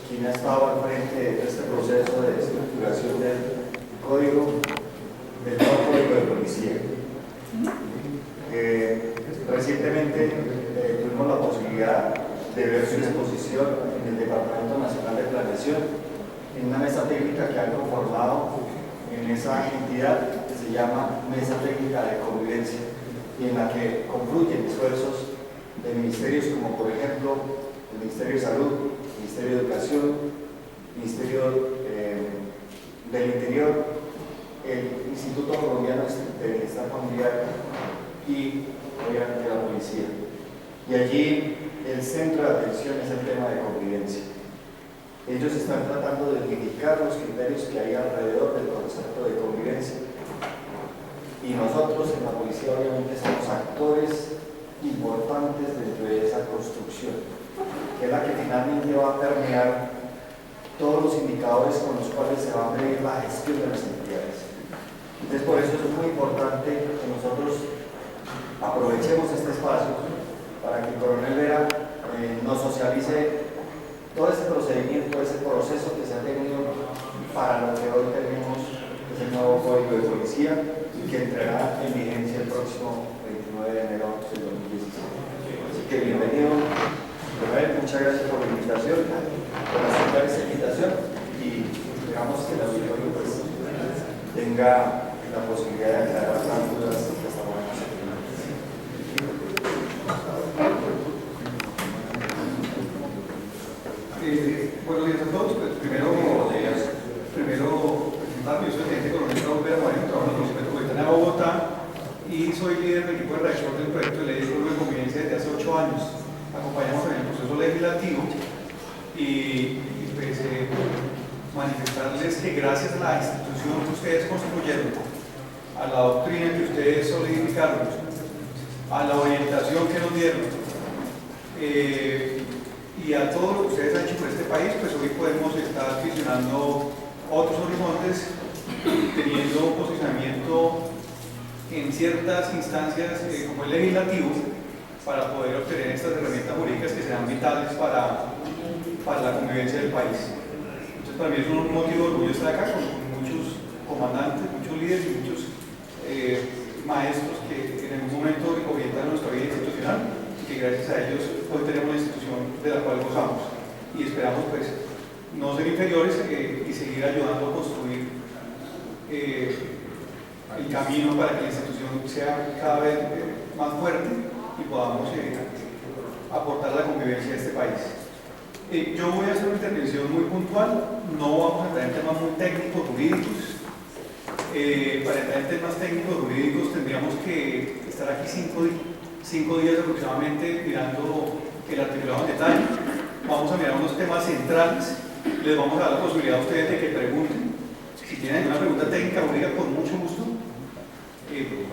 quien ha estado al frente de este proceso de estructuración del código, del nuevo código de policía. Recientemente tuvimos la posibilidad de ver su exposición en el Departamento Nacional de Planeación, en una mesa técnica que han conformado en esa entidad que se llama Mesa Técnica de Convivencia, y en la que confluyen esfuerzos de ministerios como, por ejemplo, el Ministerio de Salud, el Ministerio de Educación, el Ministerio del Interior, el Instituto Colombiano de Bienestar Familiar y obviamente la policía. Y allí el centro de atención es el tema de convivencia. Ellos están tratando de unificar los criterios que hay alrededor del concepto de convivencia. Y nosotros en la policía obviamente somos actores importantes dentro de esa construcción, que es la que finalmente va a permear todos los indicadores con los cuales se va a medir la gestión de las entidades. Entonces, por eso es muy importante que nosotros aprovechemos este espacio para que el coronel Vera nos socialice todo ese procedimiento, ese proceso que se ha tenido para lo que hoy tenemos, que es el nuevo Código de Policía, y que entrará en vigencia el próximo 29 de enero del 2017. Así que bienvenido, coronel, muchas gracias por la invitación, por aceptar esta invitación, y esperamos que el auditorio pues tenga la posibilidad de aclarar las dudas que hasta ahora no se tienen. Buenos días a todos. Pues, primero presentarme, yo soy el teniente coronel Raúl Vera Moreno, trabajo en la Policía Metropolitana de Bogotá y soy líder del equipo de redacción del proyecto de ley de código de convivencia desde hace 8 años. Acompañamos en el proceso legislativo y pues, manifestarles que gracias a la institución que ustedes construyeron, a la doctrina que ustedes solidificaron, a la orientación que nos dieron y a todo lo que ustedes han hecho por este país, pues hoy podemos estar visionando otros horizontes, teniendo un posicionamiento en ciertas instancias como el legislativo para poder obtener estas herramientas jurídicas que serán vitales para la convivencia del país. Entonces, para mí es un motivo de orgullo estar acá con muchos comandantes, muchos líderes y muchos maestros que en algún momento orientan nuestra vida institucional y que gracias a ellos hoy tenemos una institución de la cual gozamos y esperamos pues no ser inferiores y seguir ayudando a construir el camino para que la institución sea cada vez más fuerte y podamos aportar a la convivencia de este país. Yo voy a hacer una intervención muy puntual, no vamos a entrar en temas muy técnicos, jurídicos. Para entrar en temas técnicos jurídicos tendríamos que estar aquí 5 días aproximadamente mirando el articulado en detalle. Vamos a mirar unos temas centrales, les vamos a dar la posibilidad a ustedes de que pregunten. Si tienen alguna pregunta técnica jurídica, con mucho gusto.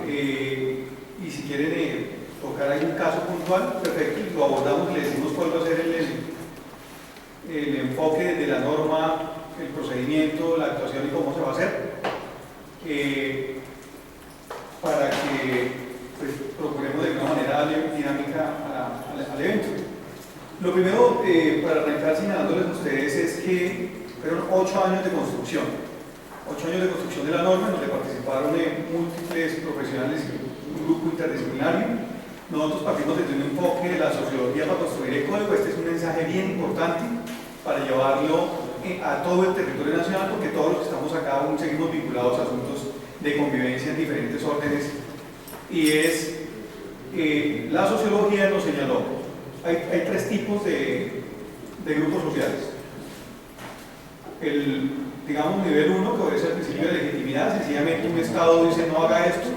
Y si quieren tocar algún caso puntual, perfecto, lo abordamos y le decimos cuál va a ser el enfoque de la norma, el procedimiento, la actuación y cómo se va a hacer. Para que pues, procuremos de alguna manera darle dinámica al evento. Lo primero, para arrancar señalándoles a ustedes, es que fueron 8 años de construcción. 8 años de construcción de la norma, en donde participaron múltiples profesionales y un grupo interdisciplinario. Nosotros partimos desde un enfoque de la sociología para construir el código. Este es un mensaje bien importante para llevarlo a todo el territorio nacional, porque todos los que estamos acá aún seguimos vinculados a asuntos de convivencia en diferentes órdenes, y es la sociología nos señaló, hay 3 tipos de grupos sociales. El, digamos, nivel 1, que obedece al principio de legitimidad, sencillamente un Estado dice no haga esto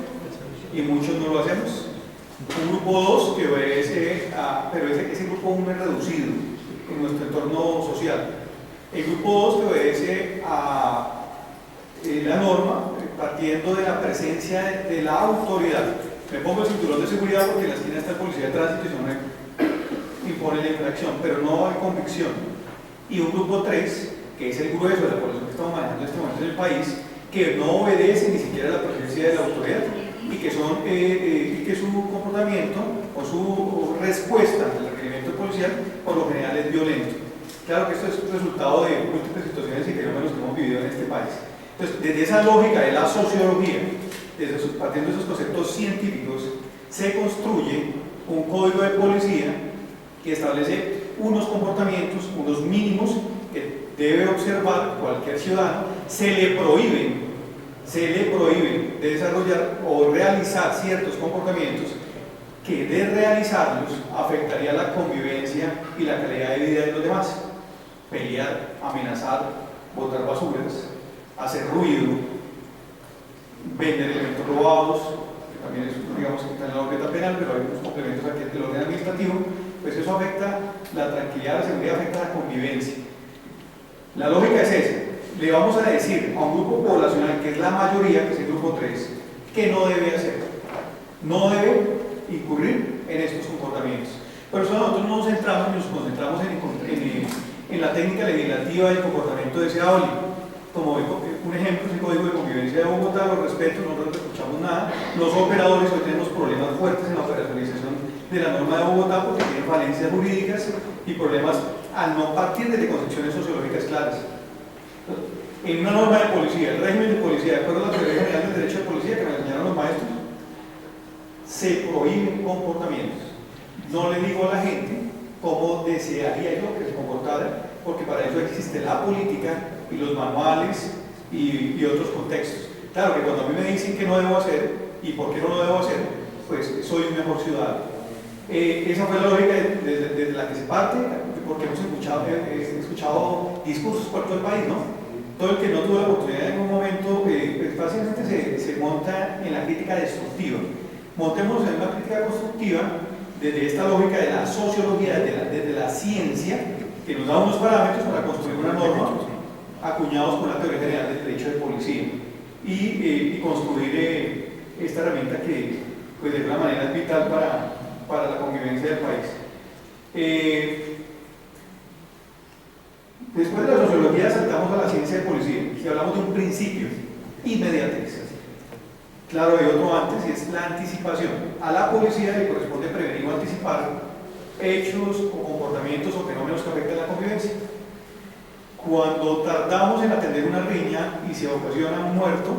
y muchos no lo hacemos. Un grupo 2 que obedece pero ese grupo 1 es reducido en nuestro entorno social. El grupo 2 que obedece a la norma partiendo de la presencia de la autoridad. Me pongo el cinturón de seguridad porque en la esquina está el policía de tránsito y se me impone la infracción, pero no hay convicción. Y un grupo 3, que es el grueso de la población que estamos manejando en este momento en el país, que no obedece ni siquiera a la presencia de la autoridad y que su comportamiento o su respuesta al requerimiento policial por lo general es violento. Claro que esto es resultado de múltiples situaciones y fenómenos que hemos vivido en este país. Entonces, desde esa lógica de la sociología, partiendo de esos conceptos científicos, se construye un código de policía que establece unos comportamientos, unos mínimos que debe observar cualquier ciudadano. Se le prohíbe de desarrollar o realizar ciertos comportamientos que de realizarlos afectaría la convivencia y la calidad de vida de los demás. Pelear, amenazar, botar basuras, hacer ruido, vender elementos robados, que también es, digamos, que está en la órbita penal, pero hay unos complementos aquí del orden administrativo. Pues eso afecta la tranquilidad, la seguridad, afecta la convivencia. La lógica es esa. Le vamos a decir a un grupo poblacional, que es la mayoría, que es el grupo 3, que no debe hacer. No debe incurrir en estos comportamientos. Por eso nosotros nos centramos y nos concentramos en la técnica legislativa del comportamiento deseable. Como un ejemplo es el Código de Convivencia de Bogotá, lo respeto, no nos escuchamos nada. Los operadores hoy tenemos problemas fuertes en la operacionalización de la norma de Bogotá porque tienen falencias jurídicas y problemas al no partir de concepciones sociológicas claras. En una norma de policía, el régimen de policía, de acuerdo a la Teoría General del Derecho de Policía que me enseñaron los maestros, se prohíben comportamientos. No le digo a la gente cómo desearía yo que se comportara, porque para eso existe la política y los manuales y otros contextos. Claro que cuando a mí me dicen que no debo hacer y por qué no lo debo hacer, pues soy un mejor ciudadano. Esa fue la lógica desde la que se parte, porque hemos escuchado discursos por todo el país, ¿no? Todo el que no tuvo la oportunidad en algún momento, pues fácilmente se monta en la crítica destructiva. Montémonos en una crítica constructiva desde esta lógica de la sociología, desde la ciencia, que nos da unos parámetros para construir una norma, acuñados con la Teoría General del Derecho de Policía, y construir esta herramienta que, pues, de alguna manera es vital para la convivencia del país. Después de la sociología saltamos a la ciencia de policía y hablamos de un principio: inmediatez. Claro, hay otro antes, y es la anticipación. A la policía le corresponde prevenir o anticipar hechos o comportamientos o fenómenos que afectan la convivencia. Cuando tardamos en atender una riña y se ocasiona un muerto,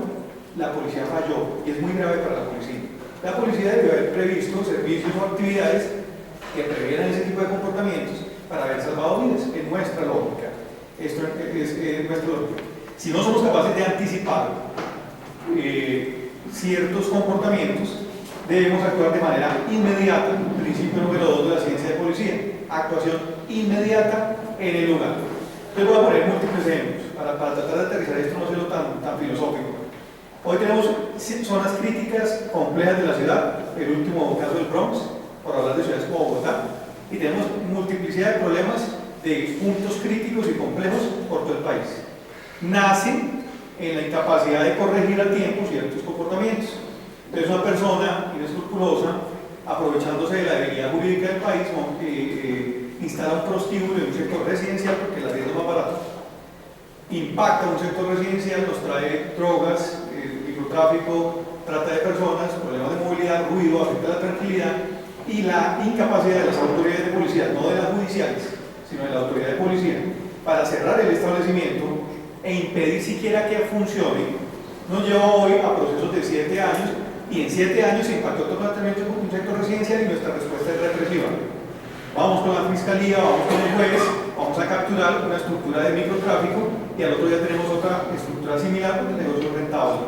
la policía falló, y es muy grave para la policía. La policía debe haber previsto servicios o actividades que previeran ese tipo de comportamientos para haber salvado vidas, en nuestra lógica. Esto es nuestra lógica. Si no somos capaces de anticipar ciertos comportamientos, debemos actuar de manera inmediata. Principio número 2 de la ciencia de policía: actuación inmediata en el lugar. Les voy a poner múltiples ejemplos para tratar de aterrizar esto, no serlo tan filosófico. Hoy tenemos zonas críticas complejas de la ciudad, el último caso del Bronx, por hablar de ciudades como Bogotá, y tenemos multiplicidad de problemas de puntos críticos y complejos por todo el país. Nacen en la incapacidad de corregir a tiempo ciertos comportamientos. Entonces, una persona inescrupulosa, aprovechándose de la debilidad jurídica del país, instala un prostíbulo en un sector residencial porque el arriendo es más barato, impacta un sector residencial, nos trae drogas, microtráfico, trata de personas, problemas de movilidad, ruido, afecta la tranquilidad y la incapacidad de las autoridades de policía, no de las judiciales, sino de la autoridad de policía, para cerrar el establecimiento e impedir siquiera que funcione, nos lleva hoy a procesos de 7 años, y en 7 años se impactó totalmente un sector residencial y nuestra respuesta es represiva. Vamos con la fiscalía, vamos con el juez, vamos a capturar una estructura de microtráfico y al otro día tenemos otra estructura similar porque el negocio es rentable.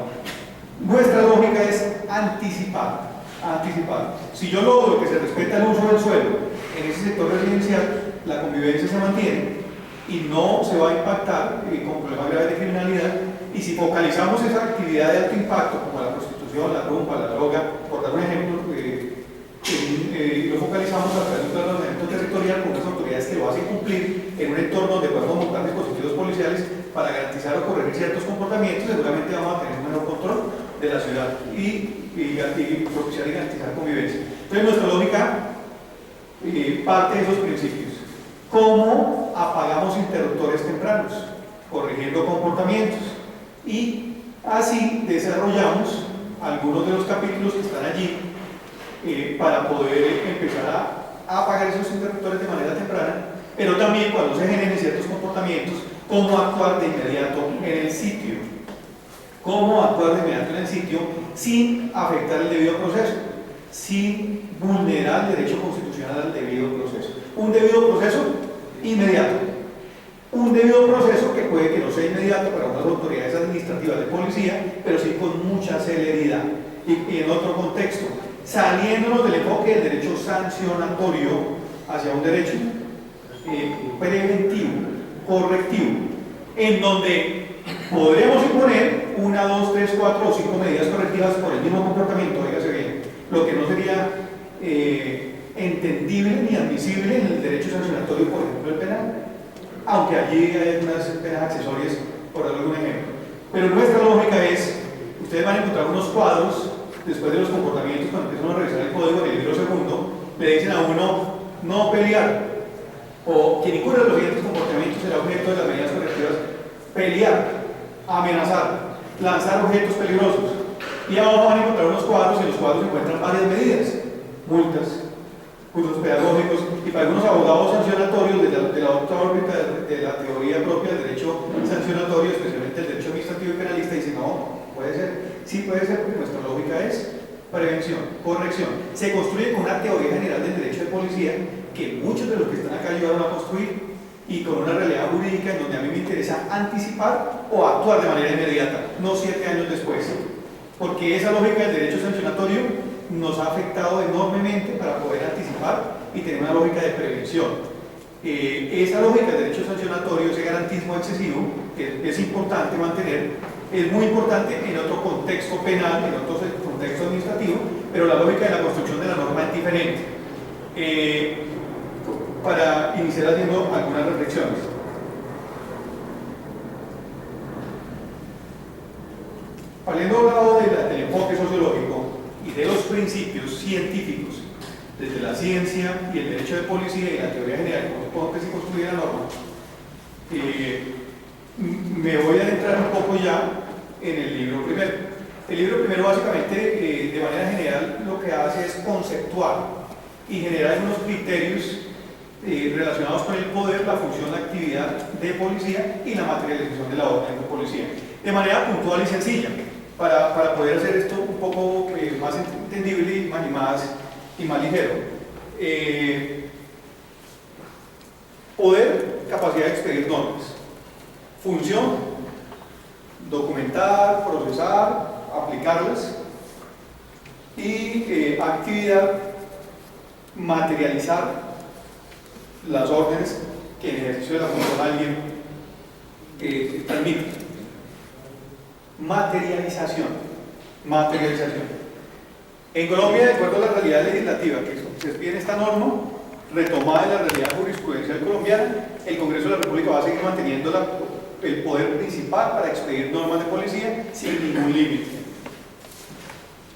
Nuestra lógica es anticipar. Si yo logro que se respete el uso del suelo en ese sector residencial, la convivencia se mantiene y no se va a impactar con problemas graves de criminalidad. Y si focalizamos esa actividad de alto impacto, como la prostitución, la rumba, la droga, por dar un ejemplo, lo focalizamos a través de un planeamiento territorial con unas autoridades que lo hacen cumplir en un entorno donde podemos montar dispositivos policiales para garantizar o corregir ciertos comportamientos, seguramente vamos a tener un menor control de la ciudad y propiciar y garantizar convivencia. Entonces, nuestra lógica parte de esos principios. ¿Cómo apagamos interruptores tempranos? Corrigiendo comportamientos. Y así desarrollamos algunos de los capítulos que están allí para poder empezar a apagar esos interruptores de manera temprana pero también cuando se generen ciertos comportamientos, cómo actuar de inmediato en el sitio. Cómo actuar de inmediato en el sitio sin afectar el debido proceso, sin vulnerar el derecho constitucional al debido proceso. Un debido proceso inmediato. Un debido proceso que puede que no sea inmediato para unas autoridades administrativas de policía, pero sí con mucha celeridad. Y en otro contexto, saliéndonos del enfoque del derecho sancionatorio hacia un derecho preventivo, correctivo, en donde podremos imponer 1, 2, 3, 4 o 5 medidas correctivas por el mismo comportamiento, óigase bien, lo que no sería entendible ni admisible en el derecho sancionatorio, por ejemplo, el penal, aunque allí hay algunas penas accesorias, por dar algún ejemplo. Pero nuestra lógica es, ustedes van a encontrar unos cuadros después de los comportamientos, cuando empiezan a revisar el código del libro segundo, le dicen a uno no pelear, o quien incurra en los siguientes comportamientos será objeto de las medidas correctivas: pelear, amenazar, lanzar objetos peligrosos. Y abajo van a encontrar unos cuadros, y en los cuadros se encuentran varias medidas: multas, cursos pedagógicos, y para algunos abogados sancionatorios de la otra órbita de la teoría propia del derecho sancionatorio, especialmente el derecho administrativo y penalista, dicen no, puede ser. Sí puede ser, porque nuestra lógica es prevención, corrección. Se construye con una teoría general del derecho de policía que muchos de los que están acá ayudaron a construir, y con una realidad jurídica en donde a mí me interesa anticipar o actuar de manera inmediata, no 7 años después. Porque esa lógica del derecho sancionatorio nos ha afectado enormemente para poder anticipar y tener una lógica de prevención. Esa lógica del derecho sancionatorio, ese garantismo excesivo, que es importante mantener, es muy importante en otro contexto penal, en otro contexto administrativo, pero la lógica de la construcción de la norma es diferente. Para iniciar haciendo algunas reflexiones. Habiendo hablado del enfoque sociológico y de los principios científicos, desde la ciencia y el derecho de policía y la teoría general, como que se construye la norma, me voy a adentrar un poco ya en el libro primero. El libro primero básicamente, de manera general, lo que hace es conceptuar y generar unos criterios relacionados con el poder, la función, la actividad de policía y la materialización de la orden de policía, de manera puntual y sencilla, para poder hacer esto un poco más entendible y más ligero. Poder, capacidad de expedir normas. Función, documentar, procesar, aplicarlas. Y actividad, materializar las órdenes que en ejercicio de la función alguien transmite. Materialización. En Colombia, de acuerdo a la realidad legislativa que se pide en esta norma, retomada de la realidad jurisprudencial colombiana, el Congreso de la República va a seguir manteniendo el poder principal para expedir normas de policía sin ningún límite.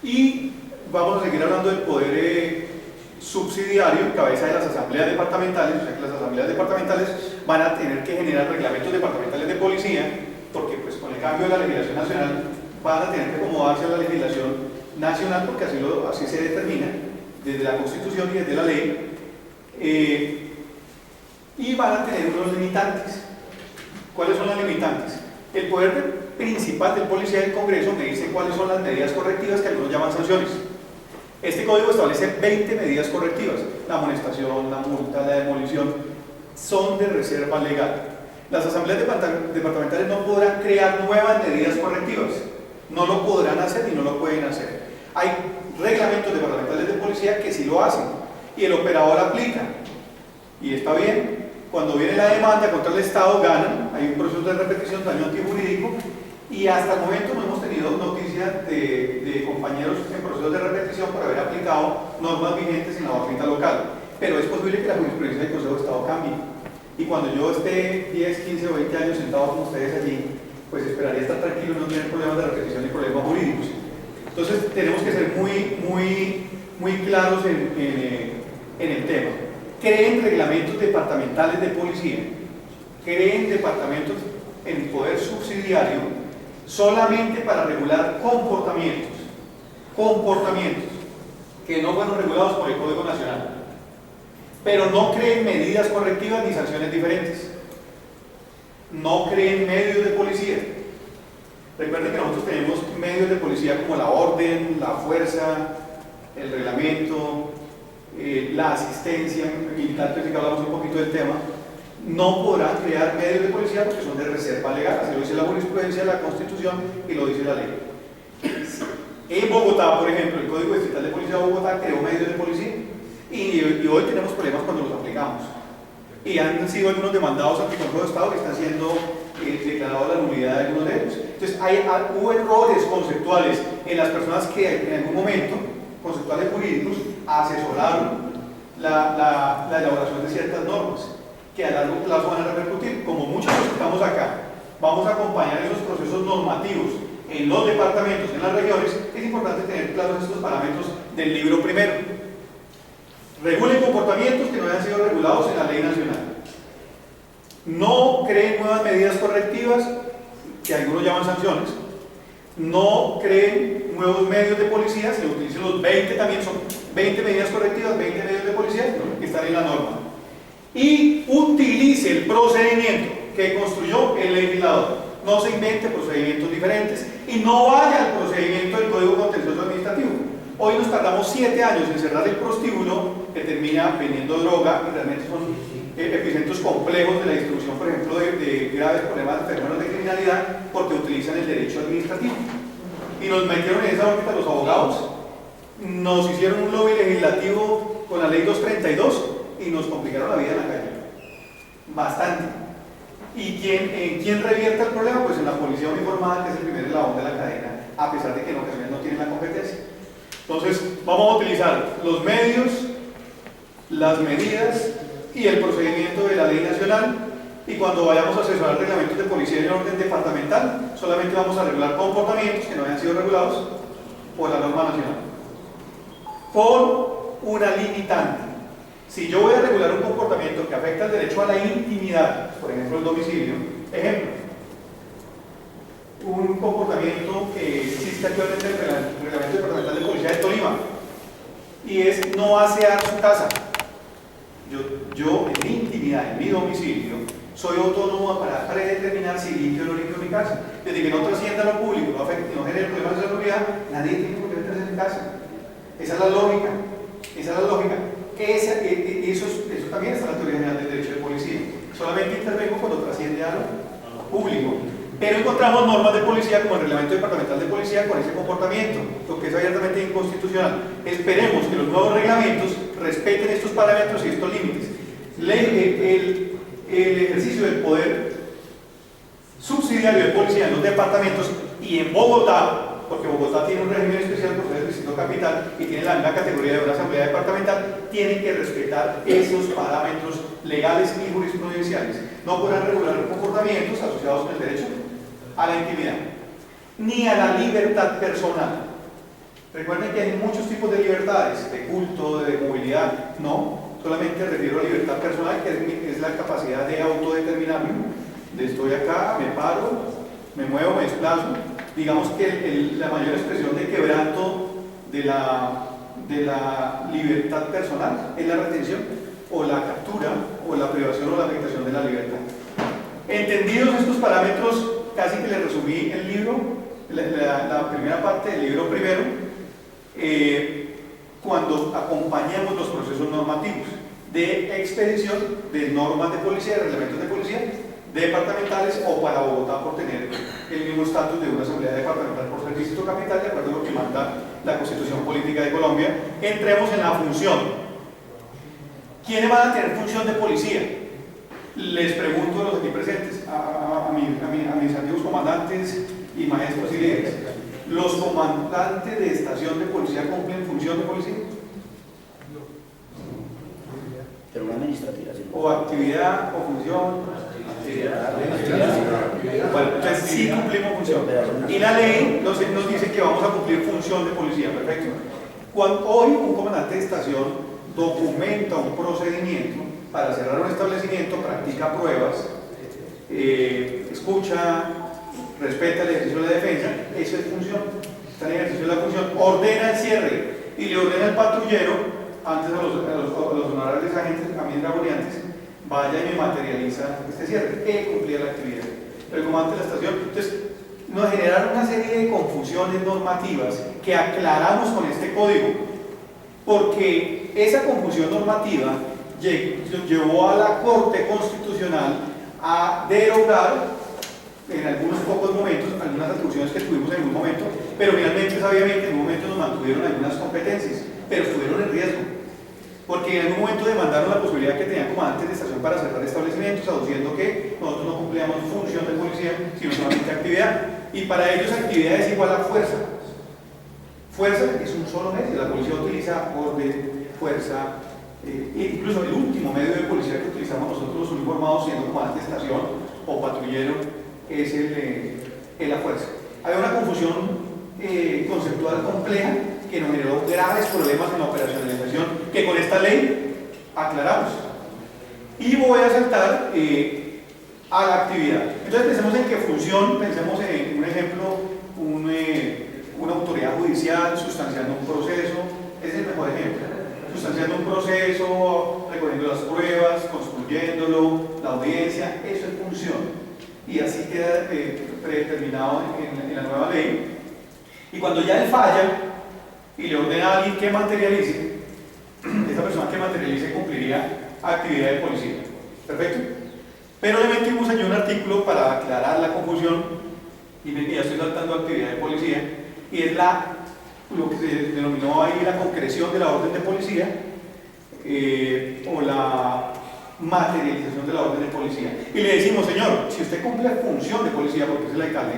Y vamos a seguir hablando del poder subsidiario, cabeza de las asambleas departamentales, o sea que las asambleas departamentales van a tener que generar reglamentos departamentales de policía, porque pues con el cambio de la legislación nacional van a tener que acomodarse a la legislación nacional, porque así se determina desde la Constitución y desde la ley, y van a tener unos limitantes. ¿Cuáles son las limitantes? El poder principal del policía del Congreso me dice cuáles son las medidas correctivas que algunos llaman sanciones. Este código establece 20 medidas correctivas: la amonestación, la multa, la demolición, son de reserva legal. Las asambleas departamentales no podrán crear nuevas medidas correctivas, no lo podrán hacer y no lo pueden hacer. Hay reglamentos departamentales de policía que sí lo hacen y el operador aplica, y está bien. Cuando viene la demanda contra el Estado, ganan, hay un proceso de repetición, daño antijurídico, y hasta el momento no hemos tenido noticias de compañeros en procesos de repetición por haber aplicado normas vigentes en la barrita local, pero es posible que la jurisprudencia del Consejo de Estado cambie, y cuando yo esté 10, 15 o 20 años sentado con ustedes allí, pues esperaría estar tranquilo y no tener problemas de repetición ni problemas jurídicos. Entonces tenemos que ser muy claros en el tema. Creen reglamentos departamentales de policía, creen departamentos en poder subsidiario solamente para regular comportamientos que no fueron regulados por el Código Nacional. pero no creen medidas correctivas ni sanciones diferentes. No creen medios de policía. Recuerden que nosotros tenemos medios de policía como la orden, la fuerza, el reglamento, la asistencia militar, que hablamos un poquito del tema. No podrán crear medios de policía porque son de reserva legal, así lo dice la jurisprudencia, la Constitución y lo dice la ley. En Bogotá, por ejemplo, el Código Distrital de Policía de Bogotá creó medios de policía y hoy tenemos problemas cuando los aplicamos. Y han sido algunos demandados ante el Consejo de Estado que están siendo declarados la nulidad de algunos de ellos. Entonces, hubo errores conceptuales en las personas que en algún momento, conceptuales jurídicos, asesoraron la elaboración de ciertas normas que a largo plazo van a repercutir. Como muchos de los que estamos acá, vamos a acompañar esos procesos normativos en los departamentos, en las regiones. Es importante tener claros estos parámetros del libro primero. Regulen comportamientos que no hayan sido regulados en la ley nacional. No creen nuevas medidas correctivas, que algunos llaman sanciones. No creen nuevos medios de policía, se utilicen los 20 también, son 20 medidas correctivas, 20 medios de policía que están en la norma. Y utilice el procedimiento que construyó el legislador. No se invente procedimientos diferentes y no vaya al procedimiento del Código Contencioso Administrativo. Hoy nos tardamos 7 años en cerrar el prostíbulo que termina vendiendo droga y realmente son epicentros complejos de la distribución, por ejemplo, de graves problemas de fenómenos de criminalidad porque utilizan el derecho administrativo. Y nos metieron en esa órbita los abogados, nos hicieron un lobby legislativo con la ley 232 y nos complicaron la vida en la calle. Bastante. ¿Y quién revierte el problema? Pues en la policía uniformada, que es el primer eslabón de la cadena, a pesar de que en ocasiones no tienen la competencia. Entonces, vamos a utilizar los medios, las medidas y el procedimiento de la ley nacional, y cuando vayamos a asesorar reglamentos de policía en orden departamental, solamente vamos a regular comportamientos que no hayan sido regulados por la norma nacional. Con una limitante. Si yo voy a regular un comportamiento que afecta el derecho a la intimidad, por ejemplo el domicilio, ejemplo, un comportamiento que existe actualmente en el Reglamento Departamental de Policía de Tolima, y es no asear su casa. Yo en mi intimidad, en mi domicilio, soy autónomo para predeterminar si limpio o no limpio mi casa. Desde que no trascienda lo público, no afecte, no genere problemas de seguridad, nadie tiene por qué meterse en mi casa. Esa es la lógica. Esa es la lógica. Eso también está en la teoría general del derecho de policía. Solamente intervengo cuando trasciende a lo público. Pero encontramos normas de policía como el Reglamento Departamental de Policía con ese comportamiento, lo que es abiertamente inconstitucional. Esperemos que los nuevos reglamentos respeten estos parámetros y estos límites. El ejercicio del poder subsidiario de policía en los departamentos y en Bogotá, porque Bogotá tiene un régimen especial por ser el distrito capital y tiene la misma categoría de una asamblea departamental, tienen que respetar esos parámetros legales y jurisprudenciales. No podrán regular comportamientos asociados con el derecho a la intimidad, ni a la libertad personal. Recuerden que hay muchos tipos de libertades, de culto, de movilidad. No, solamente refiero a libertad personal, que es la capacidad de autodeterminarme. Estoy acá, me paro, me muevo, me desplazo. Digamos que la mayor expresión de quebranto de la libertad personal es la retención o la captura o la privación o la afectación de la libertad. Entendidos estos parámetros, casi que les resumí el libro, la primera parte del libro primero, cuando acompañamos los procesos normativos de expedición de normas de policía, de reglamentos de policía, departamentales o para Bogotá por tener el mismo estatus de una asamblea departamental por ser distrito capital, de acuerdo a lo que manda la Constitución Política de Colombia. Entremos en la función. ¿Quiénes van a tener función de policía? Les pregunto a los aquí presentes, a mis amigos comandantes y maestros y líderes. ¿Los comandantes de estación de policía cumplen función de policía? Pero una administrativa, ¿sí? ¿O actividad o función? Bueno, entonces sí cumplimos función. Y la ley nos dice que vamos a cumplir función de policía, perfecto. Cuando hoy un comandante de estación documenta un procedimiento para cerrar un establecimiento, practica pruebas, escucha, respeta el ejercicio de la defensa, eso es función. Está en el ejercicio de la función, ordena el cierre y le ordena al patrullero antes a los honorables agentes administrativos, vaya y me materializa este cierre, que cumplía la actividad. El comandante de la estación, entonces, nos generaron una serie de confusiones normativas que aclaramos con este código, porque esa confusión normativa llevó a la Corte Constitucional a derogar en algunos pocos momentos algunas atribuciones que tuvimos en algún momento, pero finalmente, sabiamente, en un momento nos mantuvieron algunas competencias, pero estuvieron en riesgo, porque en algún momento demandaron la posibilidad que tenían comandantes de estación para cerrar establecimientos, aduciendo que nosotros no cumplíamos función de policía, sino solamente actividad, y para ellos actividad es igual a fuerza. Fuerza es un solo medio, la policía utiliza orden, fuerza, incluso el último medio de policía que utilizamos nosotros los uniformados, siendo comandante de estación o patrullero, es la fuerza. Hay una confusión conceptual compleja que nos generó graves problemas en la operacionalización que con esta ley aclaramos. Y voy a saltar a la actividad. Entonces pensemos en qué función, pensemos en un ejemplo, una autoridad judicial sustanciando un proceso, ese es el mejor ejemplo. Sustanciando un proceso, recogiendo las pruebas, construyéndolo, la audiencia, eso es función. Y así queda predeterminado en la nueva ley. Y cuando ya él falla y le ordena a alguien que materialice, esa persona que materialice cumpliría actividad de policía. ¿Perfecto? Pero le metimos allí un artículo para aclarar la confusión, y ya estoy saltando actividad de policía, y es lo que se denominó ahí la concreción de la orden de policía, o la materialización de la orden de policía. Y le decimos, señor, si usted cumple función de policía, porque es el alcalde,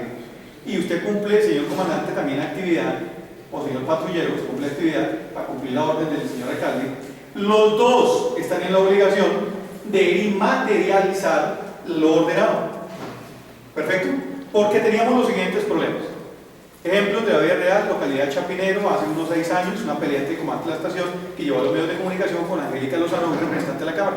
y usted cumple, señor comandante, también actividad, o señor patrullero, usted cumple actividad para cumplir la orden del señor alcalde, los dos están en la obligación de ir y materializar lo ordenado. ¿Perfecto? Porque teníamos los siguientes problemas. Ejemplos de la vida real: localidad Chapinero, hace unos 6 años, una pelea entre comandante de la estación que llevó a los medios de comunicación con Angélica Lozano, representante de la Cámara.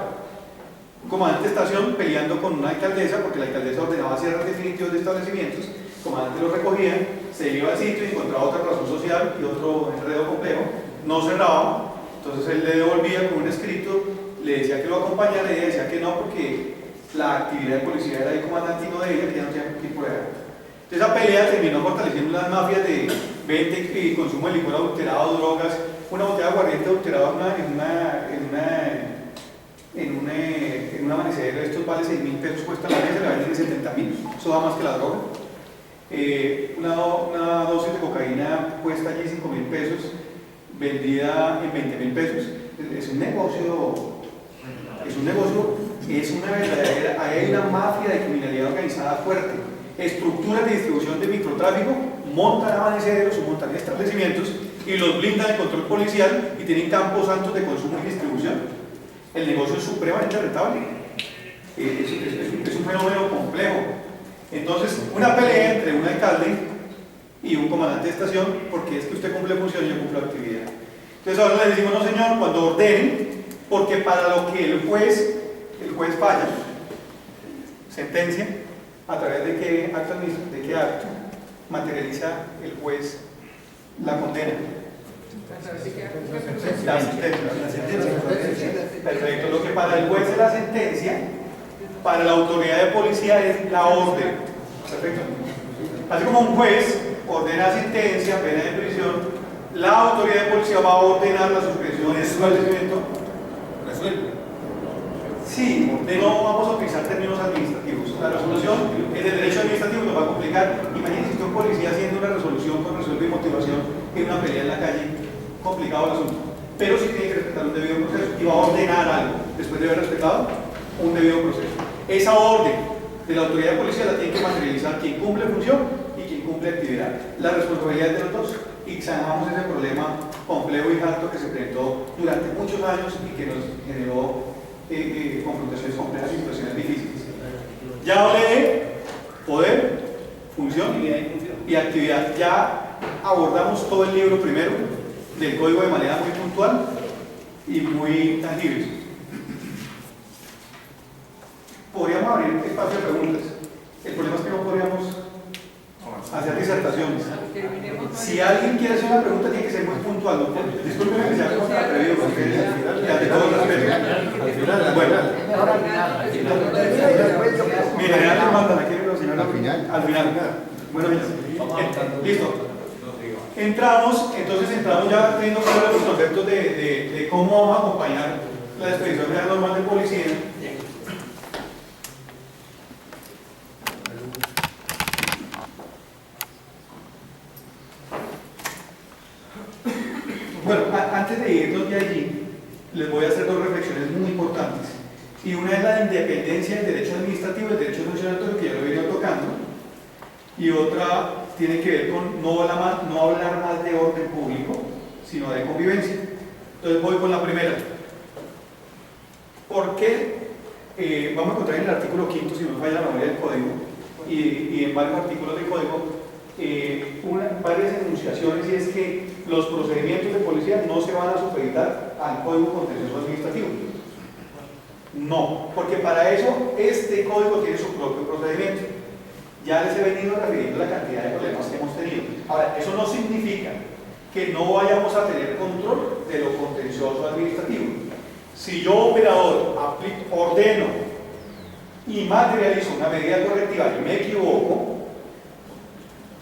Un comandante de estación peleando con una alcaldesa, porque la alcaldesa ordenaba cierres definitivos de establecimientos, el comandante lo recogía, se iba al sitio y encontraba otra razón social y otro enredo complejo, no cerraba, entonces él le devolvía con un escrito, le decía que lo acompañara, y ella decía que no, porque la actividad de policía era del comandante y no de ella, que ya no tenía que ir por allá. Entonces esa pelea terminó fortaleciendo unas mafias de venta y consumo de licor adulterado, drogas, una botella de aguardiente adulterada en un amanecedero. Estos vale 6.000 pesos, cuesta la mesa, la venden en 70.000, eso da más que la droga. Una dosis de cocaína cuesta allí 5.000 pesos, vendida en 20.000 pesos. Es un negocio, es una verdadera, hay una mafia de criminalidad organizada fuerte, estructuras de distribución de microtráfico, montan amanecederos o montan establecimientos y los blindan de control policial y tienen campos santos de consumo y distribución. El negocio es supremamente rentable, es un fenómeno complejo. Entonces, una pelea entre un alcalde y un comandante de estación, porque es que usted cumple función y yo cumplo actividad. Entonces ahora le decimos, no señor, cuando ordenen, porque para lo que el juez falla, sentencia, a través de qué acto materializa el juez la condena. La sentencia. Perfecto. Lo que para el juez es la sentencia, para la autoridad de policía es la orden. Perfecto. Así como un juez ordena sentencia, pena de prisión, la autoridad de policía va a ordenar la suspensión de su establecimiento. ¿Resuelve? Sí, no vamos a utilizar términos administrativos. La resolución es del derecho administrativo, nos va a complicar. Imagínense usted un policía haciendo una resolución con resuelve y motivación en una pelea en la calle, complicado el asunto. Pero sí tiene que respetar un debido proceso y va a ordenar algo después de haber respetado un debido proceso. Esa orden de la autoridad de policía la tiene que materializar quien cumple función y quien cumple actividad. La responsabilidad es de los dos, y sanamos ese problema complejo y harto que se presentó durante muchos años y que nos generó confrontaciones complejas y situaciones difíciles. Ya hablé de poder, función y actividad. Ya abordamos todo el libro primero del código de manera muy puntual y muy tangible. Podríamos abrir espacio de preguntas. El problema es que no podríamos hacer disertaciones. Si alguien quiere hacer una pregunta, tiene que ser muy puntual. ¿No? Discúlpeme que sea como tan atrevido con ustedes. De todo respeto. Bueno, mi general le mandan aquí los señores al final. Bueno, listo. Entramos ya teniendo claro los conceptos de cómo vamos a acompañar la expedición real normal de policía. Bueno, antes de irnos de allí, les voy a hacer dos reflexiones muy importantes. Y una es la independencia del derecho administrativo y el derecho sancionatorio, que ya lo he venido tocando. Y otra tiene que ver con no hablar más de orden público, sino de convivencia. Entonces voy con la primera. ¿Por qué? Vamos a encontrar en el artículo 5, si no me falla la memoria del código, y en varios artículos del código, varias enunciaciones, y es que los procedimientos de policía no se van a supeditar al Código Contencioso Administrativo. No, porque para eso este código tiene su propio procedimiento. Ya les he venido refiriendo la cantidad de problemas que hemos tenido. Ahora, eso no significa que no vayamos a tener control de lo contencioso administrativo. Si yo, operador, ordeno y materializo una medida correctiva y me equivoco,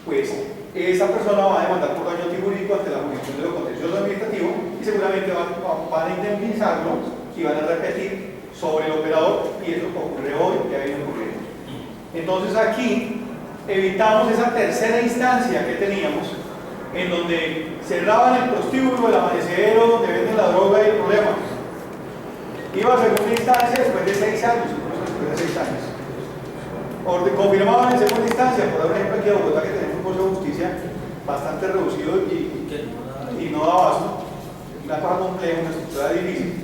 pues esa persona va a demandar por daño jurídico ante la jurisdicción de lo contencioso administrativo y seguramente van a indemnizarlo y van a repetir sobre el operador, y eso ocurre hoy, ya viene ocurriendo. Entonces aquí evitamos esa tercera instancia que teníamos, en donde cerraban el prostíbulo, el amanecedero, donde venden la droga y el problema. Iba a segunda instancia después de 6 años, después de 6 años. Confirmaban en segunda instancia, por ejemplo aquí en Bogotá, que tenemos un curso de justicia bastante reducido y no da abasto, una cosa compleja, una estructura difícil.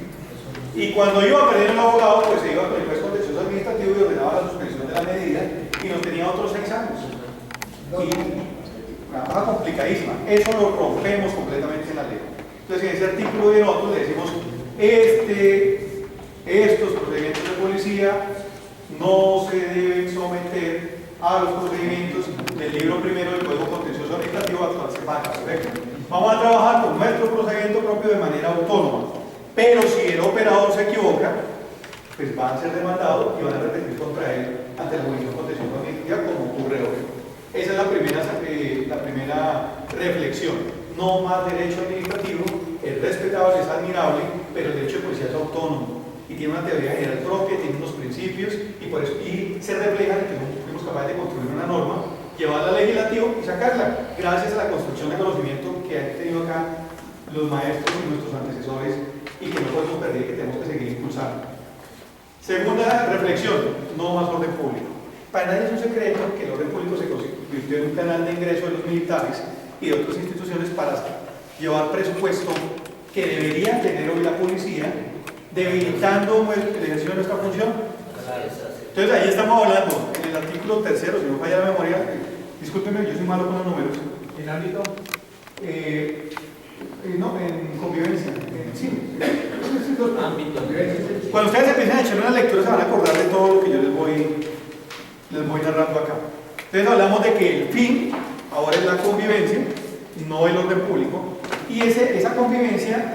Y cuando iba a perder el abogado, pues se iba con el juez contencioso administrativo y ordenaba la suspensión de la medida y nos tenía otros 6 años. Y una cosa complicadísima. Eso lo rompemos completamente en la ley. Entonces, en ese artículo y en otro le decimos: estos procedimientos de policía no se deben someter a los procedimientos del libro primero del Código Contencioso Administrativo actual. Perfecto. Vamos a trabajar con nuestro procedimiento propio de manera autónoma. Pero si el operador se equivoca, pues van a ser demandados y van a repetir contra él ante la jurisdicción contencioso administrativa, como ocurre hoy. Esa es la primera reflexión. No más derecho administrativo, es respetable, es admirable, pero el derecho de policía es autónomo y tiene una teoría general propia, tiene unos principios y se refleja en que fuimos capaces de construir una norma, llevarla al legislativo y sacarla, gracias a la construcción de conocimiento que han tenido acá los maestros y nuestros antecesores, y que no podemos perder y que tenemos que seguir impulsando. Segunda reflexión: no más orden público. Para nadie es un secreto que el orden público se convirtió en un canal de ingreso de los militares y de otras instituciones para llevar presupuesto que debería tener hoy la policía, debilitando el ejercicio de nuestra función. Entonces ahí estamos hablando, en el artículo 3, si no falla la memoria, discúlpenme, yo soy malo con los números. ¿En ámbito? No, en convivencia. Sí. Cuando ustedes empiecen a echar una lectura se van a acordar de todo lo que yo les voy narrando acá. Entonces hablamos de que el fin ahora es la convivencia, no el orden público, y esa convivencia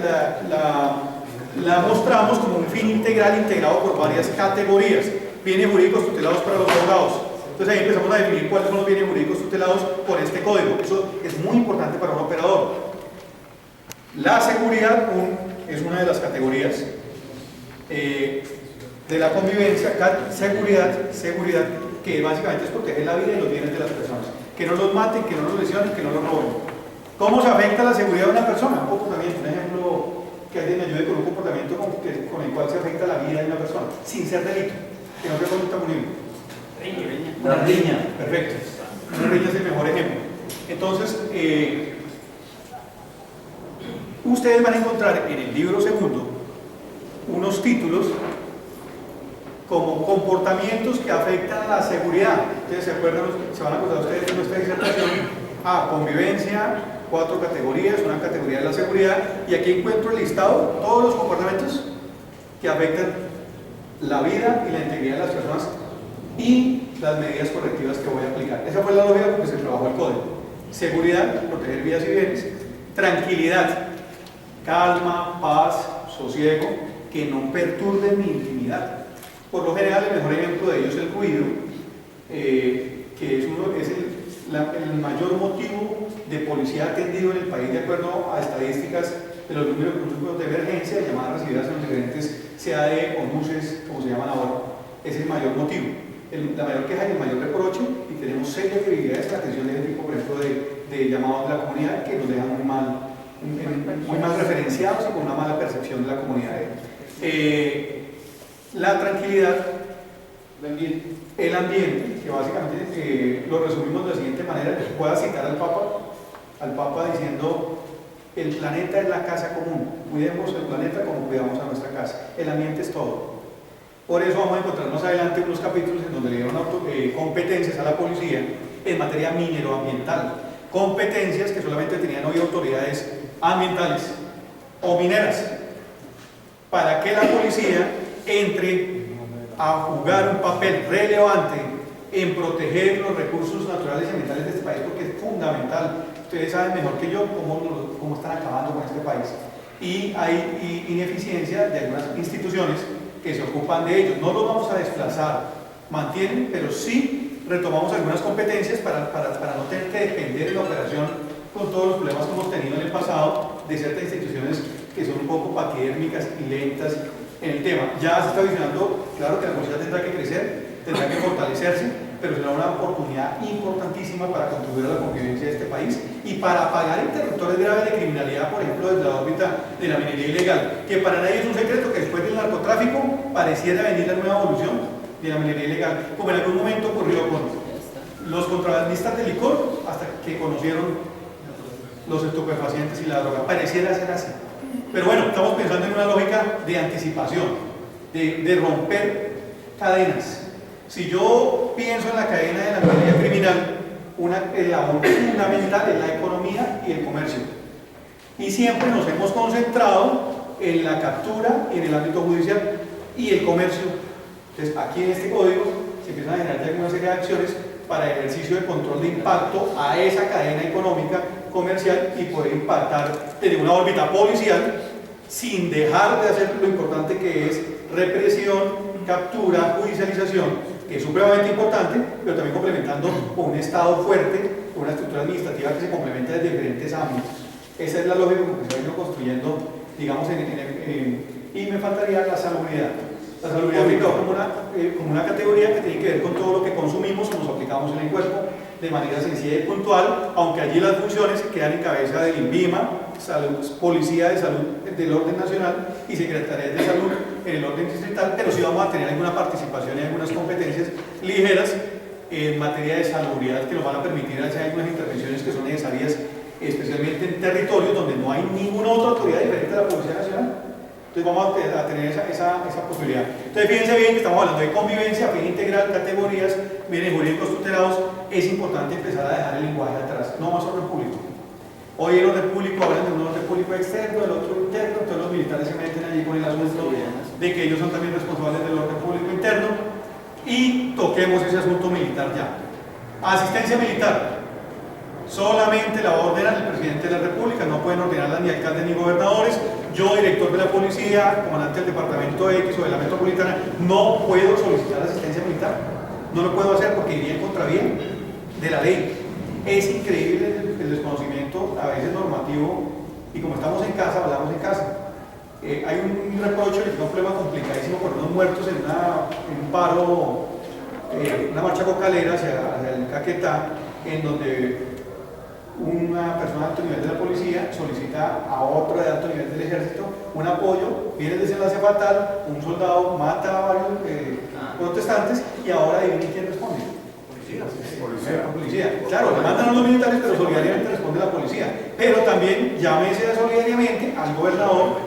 la mostramos como un fin integral integrado por varias categorías. Bienes jurídicos tutelados para los abogados. Entonces ahí empezamos a definir cuáles son los bienes jurídicos tutelados por este código. Eso es muy importante para un operador. La seguridad es una de las categorías de la convivencia. Seguridad que básicamente es proteger la vida y los bienes de las personas, que no los maten, que no los lesionen, que no los roben. ¿Cómo se afecta la seguridad de una persona? Un comportamiento, un ejemplo que alguien me ayude con un comportamiento con el cual se afecta la vida de una persona, sin ser delito, que no sea conducta punible. Una riña, perfecto. Una riña es el mejor ejemplo. Entonces, ustedes van a encontrar en el libro segundo unos títulos como comportamientos que afectan a la seguridad. Ustedes se van a acordar ustedes de nuestra disertación: convivencia, 4 categorías, una categoría de la seguridad, y aquí encuentro el listado, todos los comportamientos que afectan la vida y la integridad de las personas y las medidas correctivas que voy a aplicar. Esa fue la lógica porque se trabajó el código. seguridad, proteger vidas y bienes, tranquilidad, calma, paz, sosiego, que no perturben mi intimidad. Por lo general, el mejor ejemplo de ello es el ruido, que es el mayor motivo de policía atendido en el país, de acuerdo a estadísticas de los números de emergencia, llamadas recibidas en los diferentes CAD o NUCES, como se llaman ahora. Es el mayor motivo, la mayor queja y el mayor reproche, y tenemos serias debilidades en la atención de ese tipo, por ejemplo, de llamados de la comunidad que nos dejan muy mal referenciados y con una mala percepción de la comunidad. La tranquilidad, el ambiente, que básicamente lo resumimos de la siguiente manera. Voy a citar al Papa diciendo: el planeta es la casa común, cuidemos el planeta como cuidamos a nuestra casa, el ambiente es todo. Por eso vamos a encontrar más adelante unos capítulos en donde le dieron competencias a la policía en materia mineroambiental, competencias que solamente tenían hoy autoridades ambientales o mineras, para que la policía entre a jugar un papel relevante en proteger los recursos naturales y ambientales de este país, porque es fundamental. Ustedes saben mejor que yo cómo están acabando con este país, y hay ineficiencia de algunas instituciones que se ocupan de ellos. No los vamos a desplazar, mantienen, pero sí retomamos algunas competencias para no tener que depender de la operación, con todos los problemas que hemos tenido en el pasado, de ciertas instituciones que son un poco paquidérmicas y lentas en el tema. Ya se está visionando, claro que la policía tendrá que crecer, tendrá que fortalecerse, pero será una oportunidad importantísima para contribuir a la convivencia de este país y para apagar interruptores graves de criminalidad, por ejemplo, desde la órbita de la minería ilegal, que para nadie es un secreto que después del narcotráfico pareciera venir la nueva evolución de la minería ilegal, como en algún momento ocurrió con los contrabandistas de licor, hasta que conocieron los estupefacientes y la droga. Pareciera ser así. Pero bueno, estamos pensando en una lógica de anticipación, de romper cadenas. Si yo pienso en la cadena de la minería criminal, el labor fundamental es la economía y el comercio. Y siempre nos hemos concentrado en la captura y en el ámbito judicial y el comercio. Entonces, aquí en este código se empiezan a generar alguna serie de acciones para el ejercicio de control de impacto a esa cadena económica, comercial, y poder impactar desde una órbita policial sin dejar de hacer lo importante que es represión, captura, judicialización, que es supremamente importante, pero también complementando con un Estado fuerte, con una estructura administrativa que se complementa desde diferentes ámbitos. Esa es la lógica que se ha ido construyendo, digamos, y me faltaría la salubridad. La salubridad como una categoría que tiene que ver con todo lo que consumimos o nos aplicamos en el cuerpo de manera sencilla y puntual, aunque allí las funciones quedan en cabeza del INVIMA, Policía de Salud del Orden Nacional y Secretaría de Salud en el orden distrital, pero sí vamos a tener alguna participación y algunas competencias ligeras en materia de salubridad que nos van a permitir hacer algunas intervenciones que son necesarias, especialmente en territorios donde no hay ninguna otra autoridad diferente a la Policía Nacional. Entonces vamos a tener esa posibilidad. Entonces fíjense bien que estamos hablando de convivencia, fin integral, categorías, bienes jurídicos tutelados. Es importante empezar a dejar el lenguaje atrás, no más orden público. Hoy el orden público hablan de un orden público externo, del otro interno, entonces los militares se meten allí con el asunto de que ellos son también responsables del orden público interno, y toquemos ese asunto militar ya. Asistencia militar. Solamente la va a ordenar el presidente de la República, no pueden ordenarla ni alcaldes ni gobernadores. Yo, director de la policía, comandante del departamento X o de la metropolitana, no puedo solicitar asistencia militar. No lo puedo hacer porque iría en contravía de la ley. Es increíble el desconocimiento, a veces normativo, y como estamos en casa, hablamos en casa. Hay un reproche, un problema complicadísimo por unos muertos en un paro, una marcha cocalera hacia el Caquetá, en donde una persona de alto nivel de la policía solicita a otro de alto nivel del ejército un apoyo, viene el desenlace fatal, un soldado mata a varios protestantes, y ahora adivinen quién responde. Policía. Claro, le mandan a los militares, pero solidariamente responde la policía. Pero también llámese solidariamente al gobernador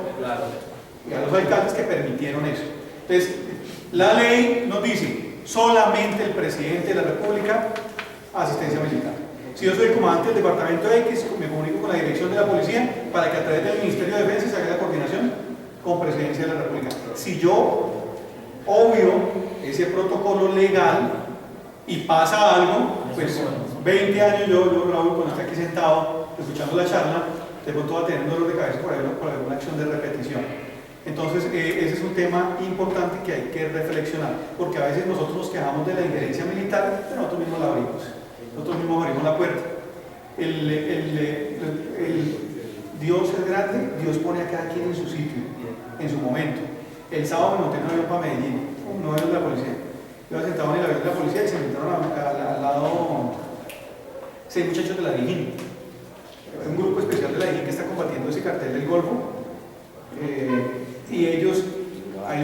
y a los alcaldes que permitieron eso. Entonces, la ley nos dice solamente el presidente de la República asistencia militar. Si yo soy el comandante del departamento X, me comunico con la dirección de la policía para que a través del Ministerio de Defensa se haga la coordinación con presidencia de la República. Si yo obvio ese protocolo legal y pasa algo, pues 20 años yo Raúl, cuando estoy aquí sentado, escuchando la charla, de pronto va a tener un dolor de cabeza por alguna acción de repetición. Entonces, ese es un tema importante que hay que reflexionar, porque a veces nosotros nos quejamos de la injerencia militar, pero nosotros mismos la abrimos. Nosotros mismos abrimos la puerta. Dios es grande, Dios pone a cada quien en su sitio, en su momento. El sábado me monté en un avión para Medellín, un avión de la policía. Iba sentado en el avión de la policía y se me entraron al lado 6 muchachos de la DIJÍN. Un grupo especial de la DIJÍN que está combatiendo ese cartel del Golfo. Y ellos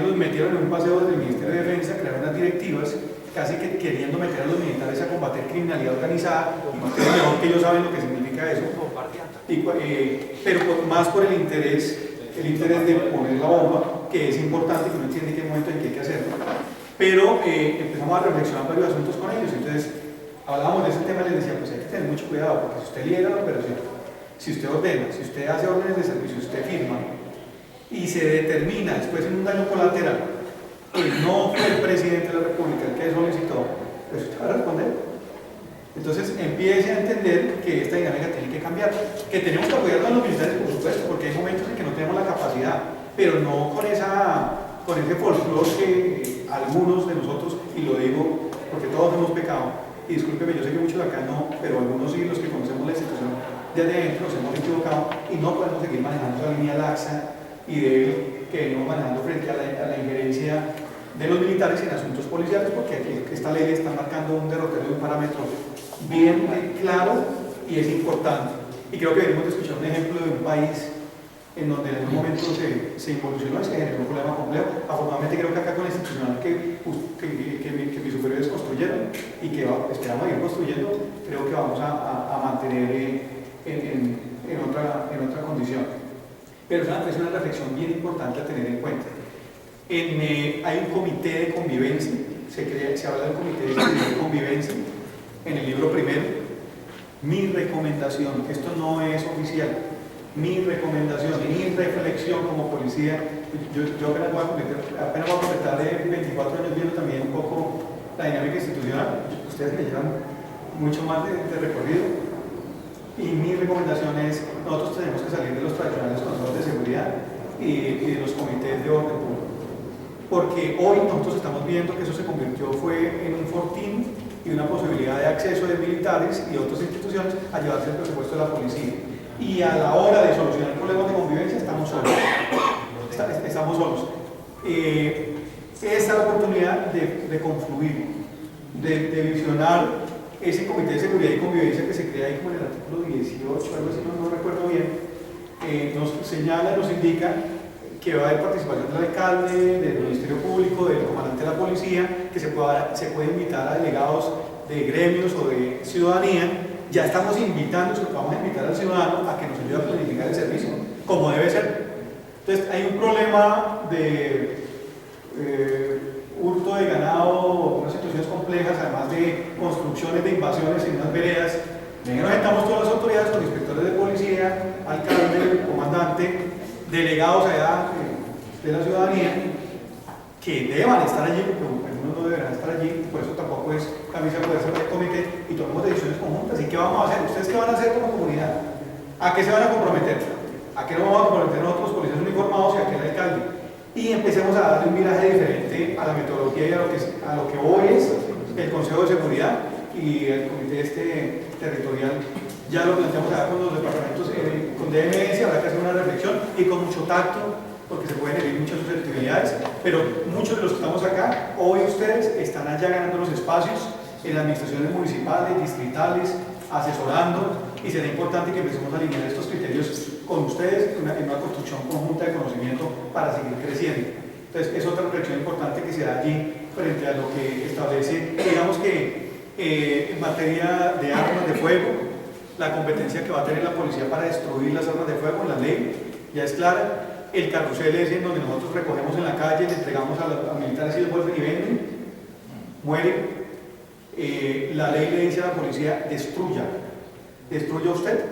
los metieron en un paseo del Ministerio de Defensa, crearon unas directivas, casi que queriendo meter a los militares a combater criminalidad organizada, y ustedes mejor que ellos saben lo que significa eso, pero más por el interés de poner la bomba, que es importante, que uno entiende en qué momento en que hay que hacerlo. Pero empezamos a reflexionar varios asuntos con ellos, entonces hablábamos de ese tema y les decía, pues hay que tener mucho cuidado, porque si usted lidera la operación, si usted ordena, si usted hace órdenes de servicio, usted firma, y se determina después en un daño colateral que no fue el presidente de la República el que solicitó, pues usted va a responder. Entonces empiece a entender que esta dinámica tiene que cambiar, que tenemos que apoyar a los militares, por supuesto, porque hay momentos en que no tenemos la capacidad, pero no con ese folclore que algunos de nosotros, y lo digo porque todos hemos pecado, y discúlpeme, yo sé que muchos de acá no, pero algunos sí, los que conocemos la institución de adentro, nos hemos equivocado y no podemos seguir manejando esa línea laxa y débil que venimos manejando frente a la injerencia de los militares en asuntos policiales, porque aquí esta ley está marcando un derrotero de un parámetro bien claro y es importante. Y creo que venimos de escuchar un ejemplo de un país en donde en un momento se involucionó y se generó un problema complejo. Afortunadamente creo que acá con la institucional que mis superiores construyeron y que esperamos ir construyendo, creo que vamos a mantener en otra condición. Pero es una reflexión bien importante a tener en cuenta. Hay un comité de convivencia, se habla del comité de convivencia en el libro primero. Mi recomendación, esto no es oficial, mi recomendación, mi reflexión como policía, yo apenas voy a completar de 24 años viendo también un poco la dinámica institucional. Ustedes me llevan mucho más de recorrido. Y mi recomendación es, nosotros tenemos que salir de los tradicionales controles de seguridad y de los comités de orden público. Porque hoy nosotros estamos viendo que eso se convirtió en un fortín y una posibilidad de acceso de militares y otras instituciones a llevarse el presupuesto de la policía. Y a la hora de solucionar problemas de convivencia estamos solos. Estamos solos. Esta es la oportunidad de confluir, de visionar ese comité de seguridad y convivencia que se crea ahí como en el artículo 18, algo así, no recuerdo bien, nos señala, nos indica que va a haber participación del alcalde, del Ministerio Público, del comandante de la policía, que se puede invitar a delegados de gremios o de ciudadanía. Ya estamos invitando, vamos a invitar al ciudadano a que nos ayude a planificar el servicio, como debe ser. Entonces, hay un problema de hurto de ganado, unas situaciones complejas, además de construcciones de invasiones en unas veredas. Nos sentamos todas las autoridades con inspectores de policía, alcalde, comandante, delegados allá de la ciudadanía, que deban estar allí, porque algunos no deberán estar allí, por eso tampoco es camisa de fuerza del comité, y tomamos decisiones conjuntas. ¿Y qué vamos a hacer? ¿Ustedes qué van a hacer como comunidad? ¿A qué se van a comprometer? ¿A qué nos vamos a comprometer nosotros, policías uniformados, y a qué el alcalde? Y empecemos a darle un viraje diferente a la metodología y a lo que hoy es el Consejo de Seguridad y el Comité territorial. Ya lo planteamos acá con los departamentos, con DMS, habrá que hacer una reflexión y con mucho tacto, porque se pueden herir muchas susceptibilidades, pero muchos de los que estamos acá, hoy ustedes están allá ganando los espacios en las administraciones municipales, distritales, asesorando, y será importante que empecemos a alinear estos criterios con ustedes en una construcción conjunta de conocimiento para seguir creciendo. Entonces, es otra reflexión importante que se da allí frente a lo que establece, digamos que en materia de armas de fuego, la competencia que va a tener la policía para destruir las armas de fuego, la ley ya es clara. El carrusel es en donde nosotros recogemos en la calle, le entregamos a los militares y ellos vuelven y venden, mueren. La ley le dice a la policía, destruya usted,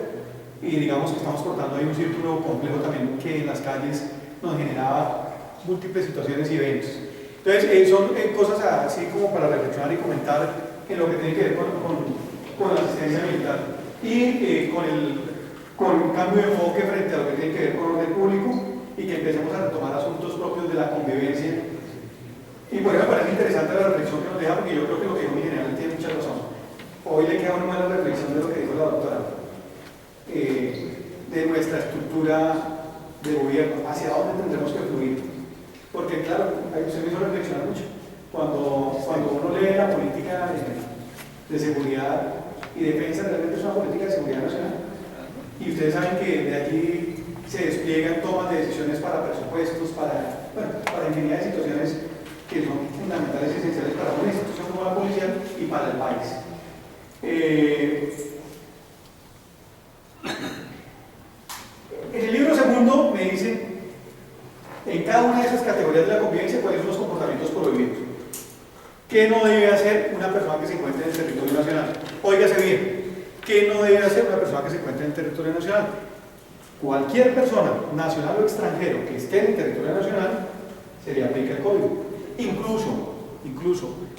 y digamos que estamos cortando ahí un círculo complejo también que en las calles nos generaba múltiples situaciones y eventos. Entonces son cosas así como para reflexionar y comentar en lo que tiene que ver con con la asistencia militar y con un cambio de enfoque frente a lo que tiene que ver con orden público y que empecemos a retomar asuntos propios de la convivencia. Y bueno, me parece interesante la reflexión que nos deja, porque yo creo que lo que dijo mi general tiene mucha razón. Hoy le queda una mala reflexión de lo que dijo la doctora, de nuestra estructura de gobierno, hacia dónde tendremos que fluir. Porque claro, usted me hizo reflexionar mucho. Cuando uno lee la política de seguridad y defensa, realmente es una política de seguridad nacional. Y ustedes saben que de allí se despliegan tomas de decisiones para presupuestos, para infinidad de situaciones que son fundamentales y esenciales para una institución como la policía y para el país. En el libro segundo me dicen, en cada una de esas categorías de la convivencia, cuáles son los comportamientos prohibidos. ¿Qué no debe hacer una persona que se encuentre en el territorio nacional? Óigase bien, ¿qué no debe hacer una persona que se encuentre en el territorio nacional? Cualquier persona, nacional o extranjero, que esté en el territorio nacional, se le aplica el código. Incluso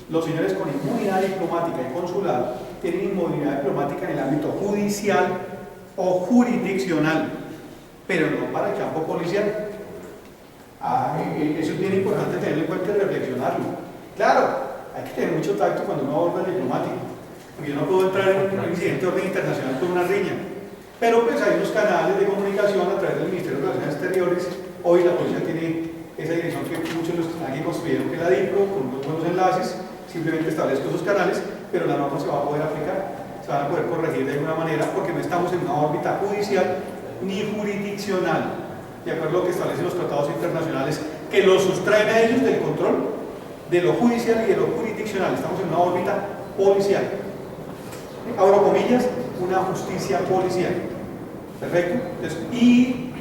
los señores con inmunidad diplomática y consular tienen inmunidad diplomática en el ámbito judicial o jurisdiccional, pero no para el campo policial. Eso es bien importante tenerlo en cuenta y reflexionarlo. Claro, hay que tener mucho tacto cuando uno aborda el diplomático, porque yo no puedo entrar en un incidente de orden internacional por una riña, pero pues hay unos canales de comunicación a través del Ministerio de Relaciones Exteriores. Hoy la policía tiene esa dirección que muchos de los que aquí construyeron, que es la DIPRO, con unos buenos enlaces. Simplemente establezco esos canales, pero la norma se va a poder aplicar, se van a poder corregir de alguna manera, porque no estamos en una órbita judicial ni jurisdiccional, de acuerdo a lo que establecen los tratados internacionales, que los sustraen a ellos del control de lo judicial y de lo jurisdiccional. Estamos en una órbita policial. Abro comillas, una justicia policial. ¿Perfecto? Entonces, y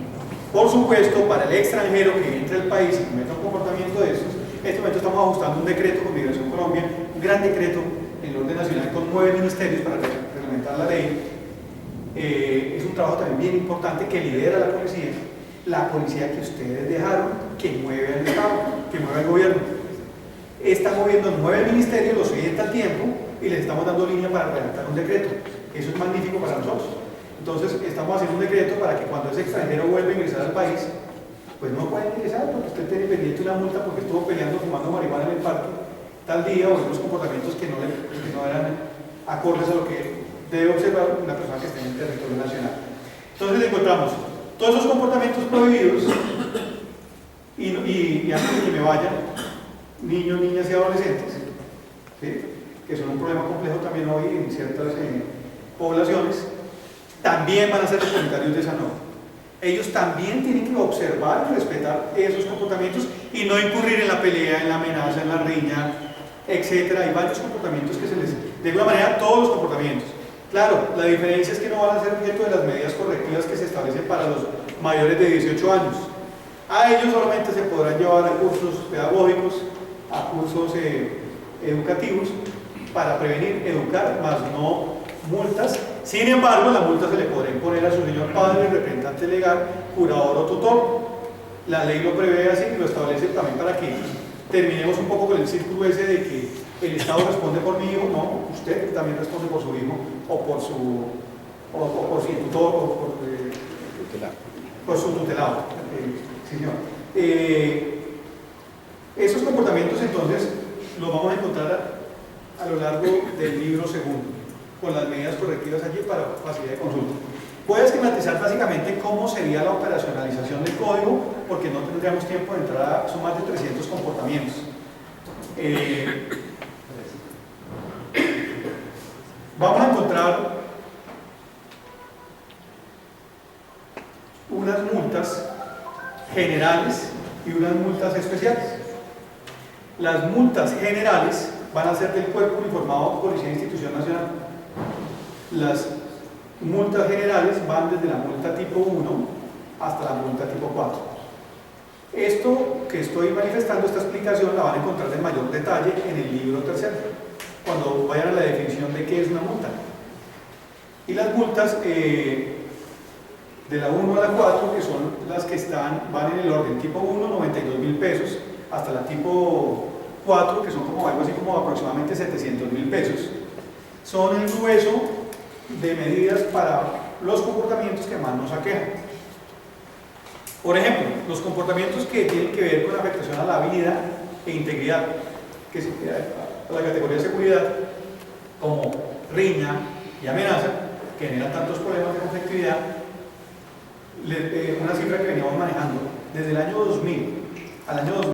por supuesto, para el extranjero que entre al país y cometa un comportamiento de estos, en este momento estamos ajustando un decreto con Migración Colombia, un gran decreto en el orden nacional con 9 ministerios para reglamentar la ley. Es un trabajo también bien importante que lidera la policía que ustedes dejaron, que mueve al Estado, que mueve al gobierno. Está moviendo 9 ministerios, los orienta al tiempo y les estamos dando línea para redactar un decreto. Eso es magnífico para nosotros. Entonces, estamos haciendo un decreto para que cuando ese extranjero vuelva a ingresar al país, pues no puede ingresar porque usted tiene pendiente una multa porque estuvo peleando fumando marihuana en el parque tal día, o otros comportamientos que no eran acordes a lo que debe observar una persona que esté en el territorio nacional. Entonces encontramos todos esos comportamientos prohibidos y antes de que me vayan, niños, niñas y adolescentes, ¿sí?, que son un problema complejo también hoy en ciertas poblaciones, también van a ser depositarios de esa norma. Ellos también tienen que observar y respetar esos comportamientos y no incurrir en la pelea, en la amenaza, en la riña, etc. Hay varios comportamientos que se les... De alguna manera, todos los comportamientos. Claro, la diferencia es que no van a ser objeto de las medidas correctivas que se establecen para los mayores de 18 años. A ellos solamente se podrán llevar a cursos pedagógicos, a cursos educativos, para prevenir, educar, más no multas. Sin embargo, la multa se le podrá imponer a su señor padre, representante legal, curador o tutor. La ley lo prevé así y lo establece también para que terminemos un poco con el círculo ese de que el Estado responde por mi hijo. No, usted también responde por su hijo o por su tutor o por su tutelado. Sí, señor. Esos comportamientos entonces los vamos a encontrar a lo largo del libro segundo, con las medidas correctivas allí para facilidad de consulta. Voy a esquematizar básicamente cómo sería la operacionalización del código, porque no tendríamos tiempo de entrar a... son más de 300 comportamientos. Vamos a encontrar unas multas generales y unas multas especiales. Las multas generales van a ser del Cuerpo Uniformado Policía e Institución Nacional. Las multas generales van desde la multa tipo 1 hasta la multa tipo 4. Esto que estoy manifestando, esta explicación, la van a encontrar en mayor detalle en el libro tercero, cuando vayan a la definición de qué es una multa. Y las multas de la 1 a la 4, que son las que van en el orden tipo 1, 92.000 pesos, hasta la tipo 4, que son como algo así como aproximadamente 700.000 pesos. son el grueso de medidas para los comportamientos que más nos aquejan. Por ejemplo, los comportamientos que tienen que ver con afectación a la vida e integridad, que se a la categoría de seguridad, como riña y amenaza, que generan tantos problemas de conflictividad, una cifra que veníamos manejando desde el año 2000 al año 2000.